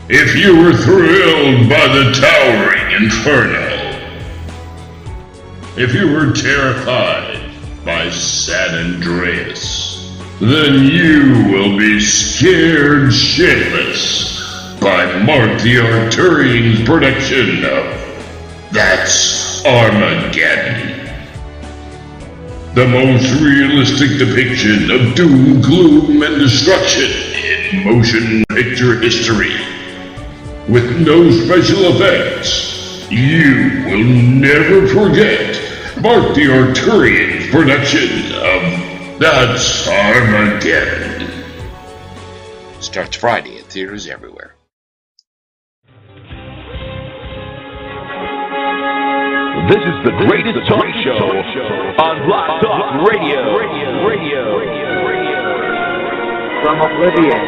if you were thrilled by the towering inferno, if you were terrified by San Andreas, then you will be scared shitless by Marc the Arcturian's production of That's Armageddon. The most realistic depiction of doom, gloom, and destruction in motion picture history. With no special effects, you will never forget Marc the Arcturian's production of That's Armageddon. Starts Friday at theaters everywhere. This is the greatest talk show on BlogTalkRadio. From oblivion.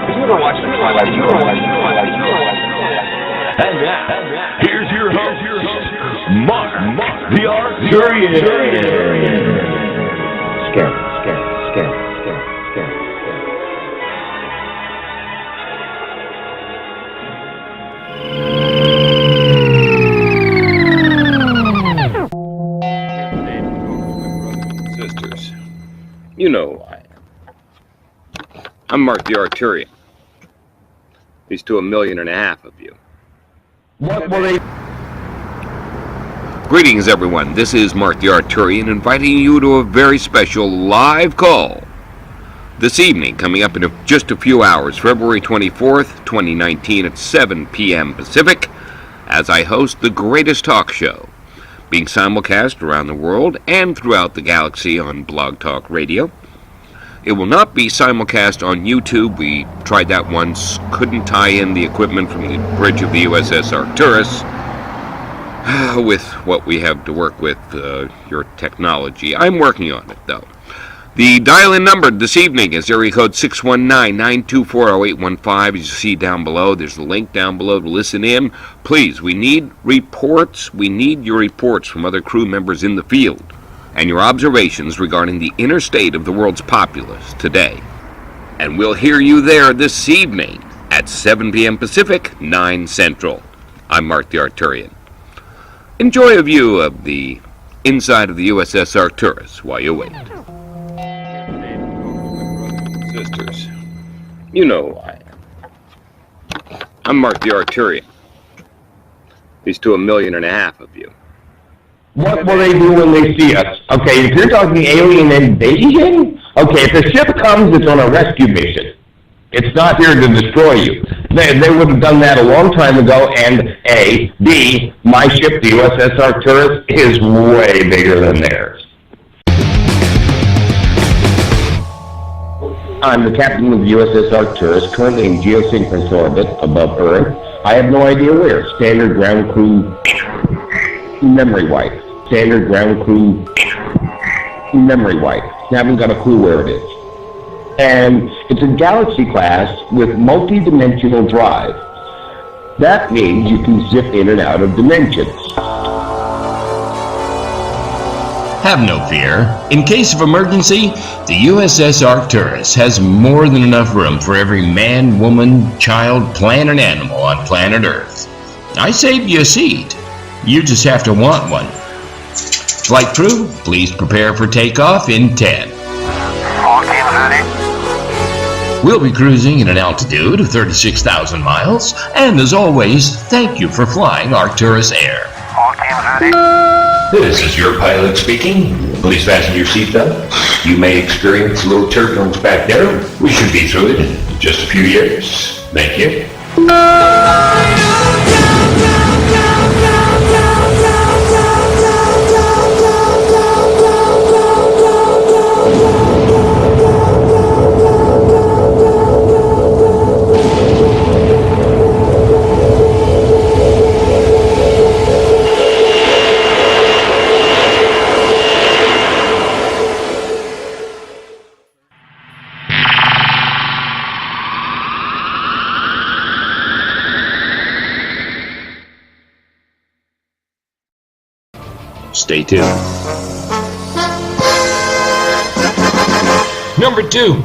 You ever watch the Twilight? And now, here's your host, Marc the Arcturian. Scary. Sisters, you know who I am. I'm Marc the Arcturian. These to 1.5 million of you. What will they... Greetings, everyone. This is Marc the Arcturian inviting you to a very special live call this evening, coming up in just a few hours, February 24th, 2019 at 7 p.m. Pacific, as I host the greatest talk show, being simulcast around the world and throughout the galaxy on BlogTalkRadio. It will not be simulcast on YouTube. We tried that once, couldn't tie in the equipment from the bridge of the USS Arcturus. With what we have to work with, your technology. I'm working on it, though. The dial-in number this evening is area code 619-924-0815. As you see down below, there's a link down below to listen in. Please, we need reports. We need your reports from other crew members in the field and your observations regarding the inner state of the world's populace today. And we'll hear you there this evening at 7 p.m. Pacific, 9 Central. I'm Marc the Arcturian. Enjoy a view of the inside of the USS Arcturus while you wait. Sisters, you know who I am. I'm Marc the Arcturian. These to 1.5 million of you. What will they do when they see us? Okay, if you're talking alien invasion, okay, if the ship comes, it's on a rescue mission. It's not here to destroy you. They would have done that a long time ago, and A. B. My ship, the USS Arcturus, is way bigger than theirs. I'm the captain of the USS Arcturus, currently in geosynchronous orbit above Earth. I have no idea where. Standard ground crew memory wipe. Standard ground crew memory wipe. Haven't got a clue where it is. And it's a galaxy class with multi-dimensional drive. That means you can zip in and out of dimensions. Have no fear. In case of emergency, the USS Arcturus has more than enough room for every man, woman, child, plant, and animal on planet Earth. I saved you a seat. You just have to want one. Flight crew, please prepare for takeoff in 10. All teams ready. We'll be cruising at an altitude of 36,000 miles, and as always, thank you for flying Arcturus Air. All teams ready. This is your pilot speaking. Please fasten your seatbelt. You may experience a little turbulence back there. We should be through it in just a few years. Thank you. Stay tuned. Number 2.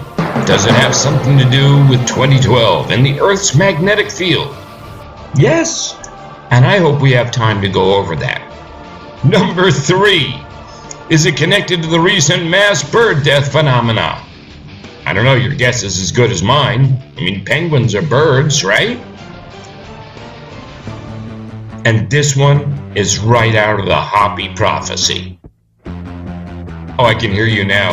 Does it have something to do with 2012 and the Earth's magnetic field? Yes, and I hope we have time to go over that. Number 3, is it connected to the recent mass bird death phenomena? I don't know, your guess is as good as mine. I mean, penguins are birds, right? And this one is right out of the Hopi prophecy. Oh, I can hear you now.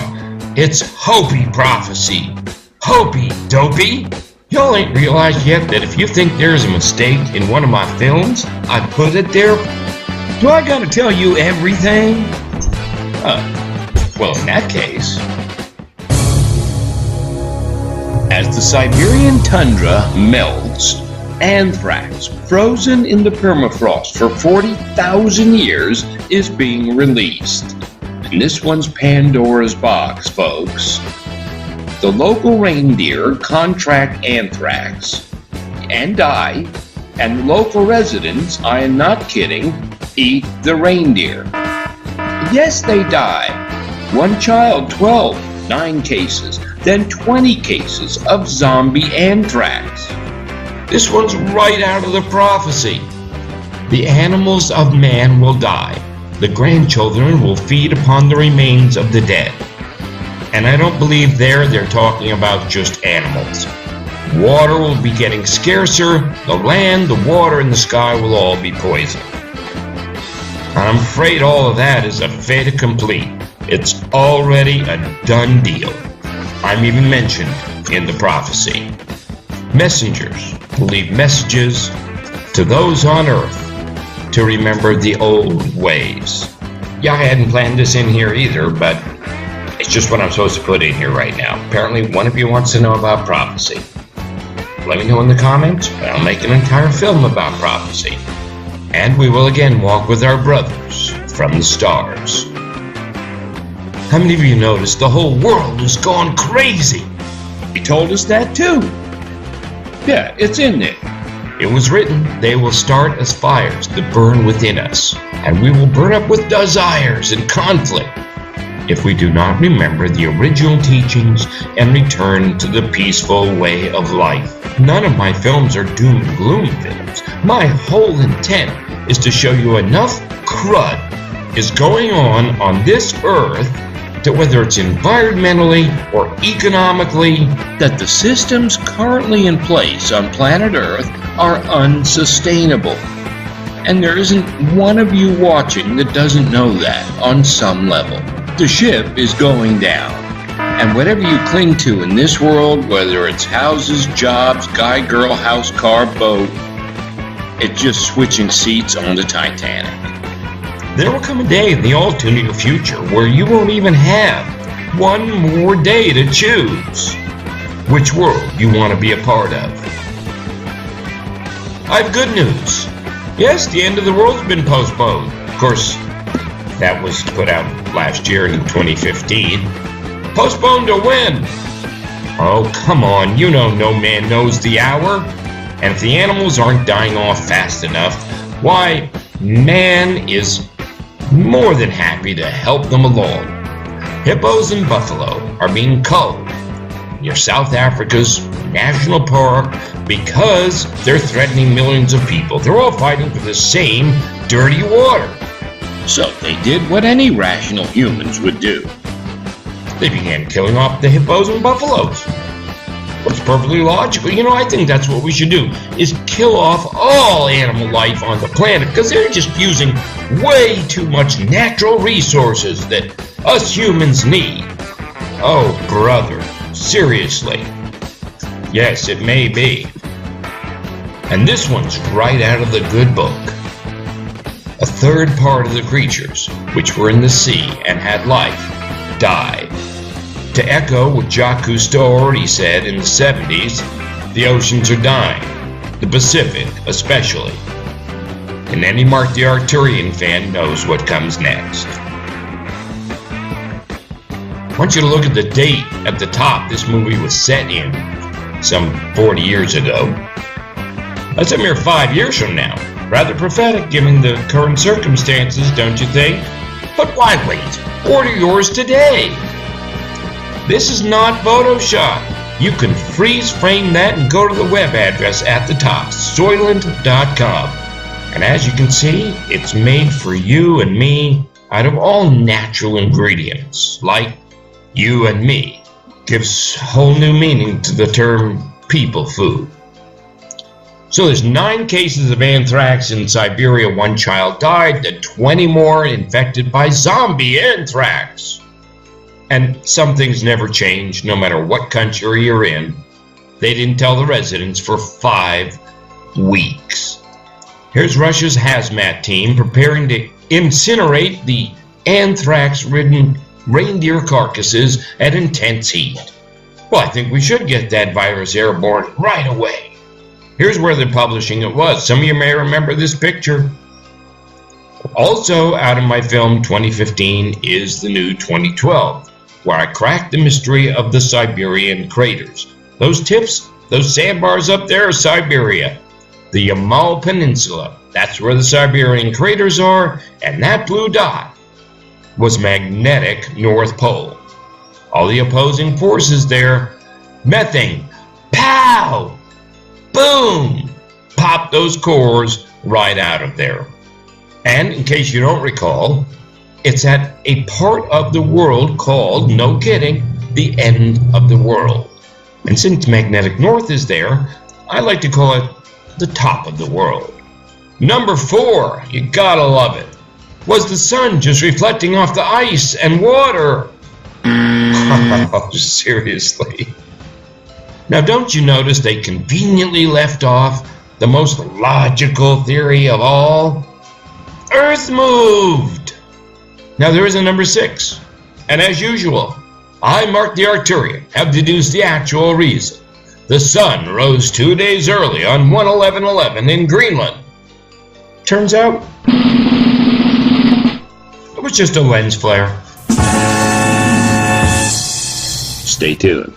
It's Hopi prophecy. Hopi, dopey. Y'all ain't realized yet that if you think there's a mistake in one of my films, I put it there. Do I gotta tell you everything? Well, in that case. As the Siberian tundra melts, anthrax, frozen in the permafrost for 40,000 years, is being released. And this one's Pandora's box, folks. The local reindeer contract anthrax and die, and local residents, I am not kidding, eat the reindeer. Yes, they die. One child, 12, 9 cases, then 20 cases of zombie anthrax. This one's right out of the prophecy. The animals of man will die. The grandchildren will feed upon the remains of the dead. And I don't believe they're talking about just animals. Water will be getting scarcer. The land, the water, and the sky will all be poisoned. I'm afraid all of that is a fait accompli. It's already a done deal. I'm even mentioned in the prophecy. Messengers will leave messages to those on Earth to remember the old ways. Yeah, I hadn't planned this in here either, but it's just what I'm supposed to put in here right now. Apparently one of you wants to know about prophecy. Let me know in the comments, and I'll make an entire film about prophecy. And we will again walk with our brothers from the stars. How many of you noticed the whole world has gone crazy? He told us that too. Yeah, it's in there. It was written, they will start as fires that burn within us, and we will burn up with desires and conflict if we do not remember the original teachings and return to the peaceful way of life. None of my films are doom and gloom films. My whole intent is to show you enough crud is going on this earth that whether it's environmentally or economically, that the systems currently in place on planet Earth are unsustainable. And there isn't one of you watching that doesn't know that on some level. The ship is going down. And whatever you cling to in this world, whether it's houses, jobs, guy, girl, house, car, boat, it's just switching seats on the Titanic. There will come a day in the all-too-near future where you won't even have one more day to choose which world you want to be a part of. I have good news. Yes, the end of the world has been postponed. Of course, that was put out last year in 2015. Postponed to when? Oh, come on, you know no man knows the hour. And if the animals aren't dying off fast enough, why, man is more than happy to help them along. Hippos and buffalo are being culled near South Africa's national park because they're threatening millions of people. They're all fighting for the same dirty water. So they did what any rational humans would do. They began killing off the hippos and buffaloes. It's perfectly logical. You know, I think that's what we should do, is kill off all animal life on the planet, because they're just using way too much natural resources that us humans need. Oh, brother, seriously. Yes, it may be. And this one's right out of the good book. A third part of the creatures, which were in the sea and had life, died. To echo what Jacques Cousteau already said in the 70s, the oceans are dying, the Pacific especially. And any Marc the Arcturian fan knows what comes next. I want you to look at the date at the top this movie was set in, some 40 years ago. That's a mere 5 years from now. Rather prophetic given the current circumstances, don't you think? But why wait? Order yours today. This is not Photoshop. you can freeze frame that and go to the web address at the top, Soylent.com. And as you can see, it's made for you and me out of all natural ingredients, like you and me. Gives whole new meaning to the term people food. So there's 9 cases of anthrax in Siberia. 1 child died, and 20 more infected by zombie anthrax. And some things never change, no matter what country you're in. They didn't tell the residents for 5 weeks. Here's Russia's hazmat team preparing to incinerate the anthrax-ridden reindeer carcasses at intense heat. Well, I think we should get that virus airborne right away. Here's where the publishing it was. Some of you may remember this picture. Also out of my film 2015 is the new 2012, where I cracked the mystery of the Siberian craters. Those tips, those sandbars up there are Siberia. The Yamal Peninsula, that's where the Siberian craters are, and that blue dot was magnetic North Pole. All the opposing forces there, methane, pow! Boom! Pop those cores right out of there. And in case you don't recall, it's at a part of the world called, no kidding, the end of the world. And since magnetic north is there, I like to call it the top of the world. Number 4, you gotta love it, was the sun just reflecting off the ice and water. Oh, seriously. Now, don't you notice they conveniently left off the most logical theory of all? Earth moved! Now, there is a number 6. And as usual, I, Marc the Arcturian, have deduced the actual reason. The sun rose 2 days early on 1/11/11 in Greenland. Turns out, it was just a lens flare. Stay tuned.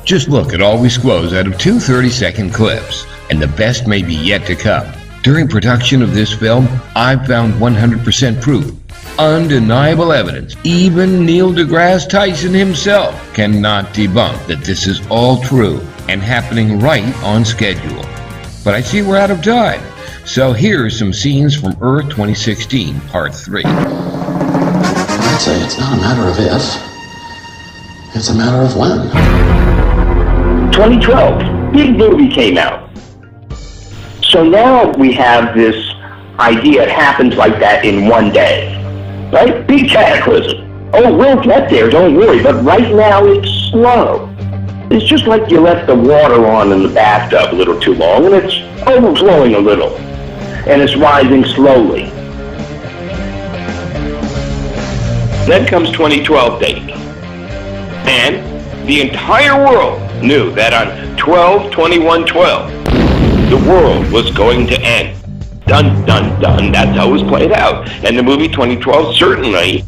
Just look at all we squoze out of 2 30-second clips, and the best may be yet to come. During production of this film, I've found 100% proof, undeniable evidence. Even Neil deGrasse Tyson himself cannot debunk that this is all true and happening right on schedule. But I see we're out of time, so here's some scenes from Earth 2016, Part 3. I'd say it's not a matter of if, it's a matter of when. 2012, big movie came out. So now we have this idea it happens like that in one day, right? Big cataclysm. Oh, we'll get there, don't worry, but right now it's slow. It's just like you left the water on in the bathtub a little too long, and it's overflowing a little, and it's rising slowly. Then comes 2012 date, and the entire world knew that on 12/21/12, the world was going to end. Dun, dun, dun. That's how it was played out. And the movie 2012 certainly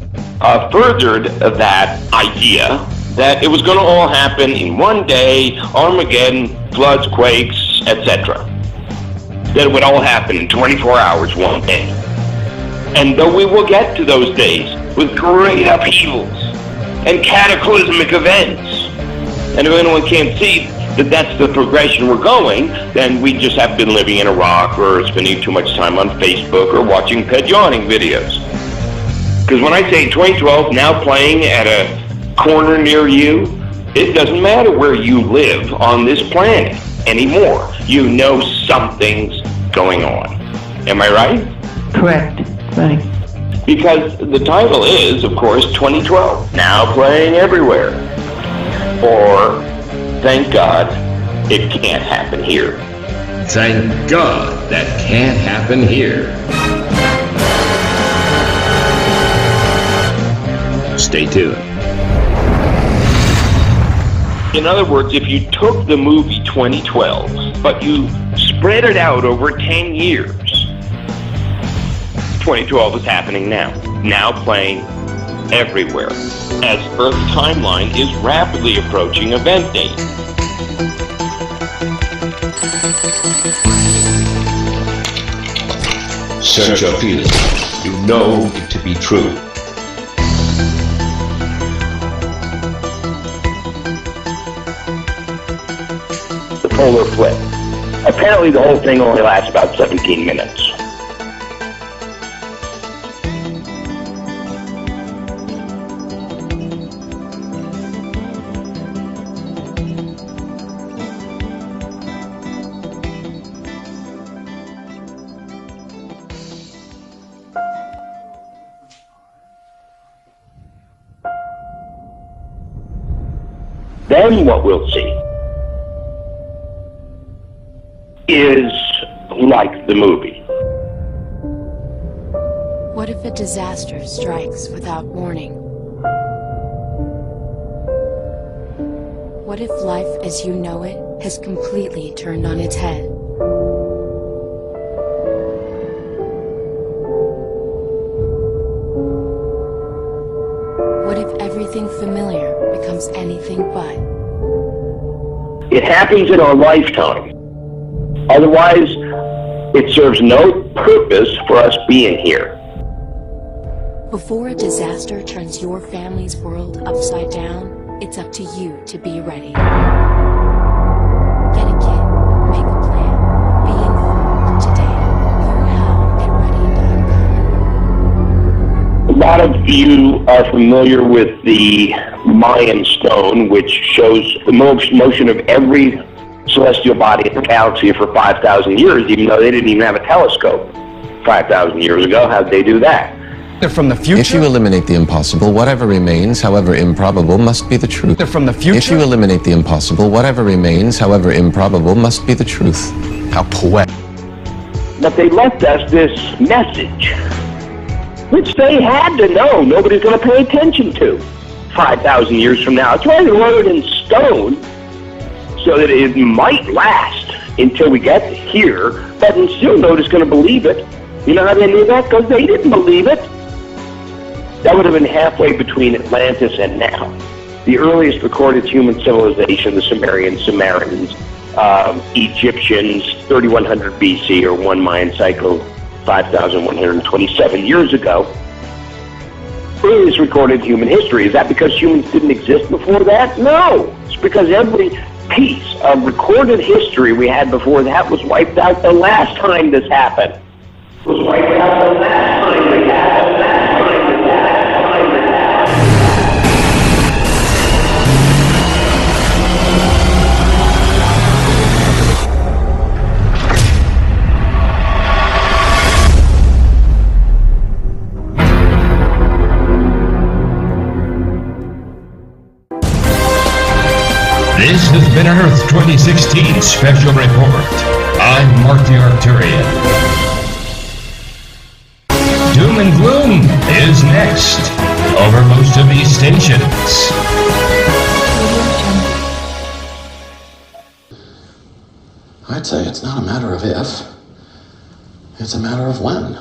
furthered that idea that it was going to all happen in one day, Armageddon, floods, quakes, etc. That it would all happen in 24 hours one day. And though we will get to those days with great upheavals and cataclysmic events, and if anyone can't see that that's the progression we're going, then we just have been living in a rock or spending too much time on Facebook or watching pet yawning videos. Because when I say 2012 now playing at a corner near you, it doesn't matter where you live on this planet anymore. You know something's going on. Am I right? Correct. Right. Because the title is, of course, 2012, now playing everywhere. Or, thank God, it can't happen here. Thank God that can't happen here. Stay tuned. In other words, if you took the movie 2012, but you spread it out over 10 years, 2012 is happening now playing everywhere, as Earth's timeline is rapidly approaching event date. Search your feelings. You know it to be true. polar flip. Apparently the whole thing only lasts about 17 minutes. Then what we'll see is like the movie. What if a disaster strikes without warning? What if life as you know it has completely turned on its head? What if everything familiar becomes anything but? It happens in our lifetime. Otherwise, it serves no purpose for us being here. Before a disaster turns your family's world upside down, it's up to you to be ready. Get a kit, make a plan, be informed today. Learn how at ready.com. A lot of you are familiar with the Mayan stone, which shows the motion of every celestial body in the galaxy for 5,000 years, even though they didn't even have a telescope 5,000 years ago. How'd they do that? They're from the future. If you eliminate the impossible, whatever remains, however improbable, must be the truth. They're from the future. If you eliminate the impossible, whatever remains, however improbable, must be the truth. How poetic. But they left us this message, which they had to know nobody's going to pay attention to 5,000 years from now. It's why they wrote it in stone, so that it might last until we get here, but still nobody's going to believe it. You know how they knew that? Because they didn't believe it. That would have been halfway between Atlantis and now. The earliest recorded human civilization, the Sumerians, Egyptians, 3100 BC, or one Mayan cycle, 5,127 years ago. Earliest recorded human history. Is that because humans didn't exist before that? No. It's because every piece of recorded history we had before that was wiped out the last time this happened. Was wiped out the last time this happened. This has been an Earth 2016 special report. I'm Marc the Arcturian. Doom and gloom is next over most of these stations. I'd say it's not a matter of if, it's a matter of when.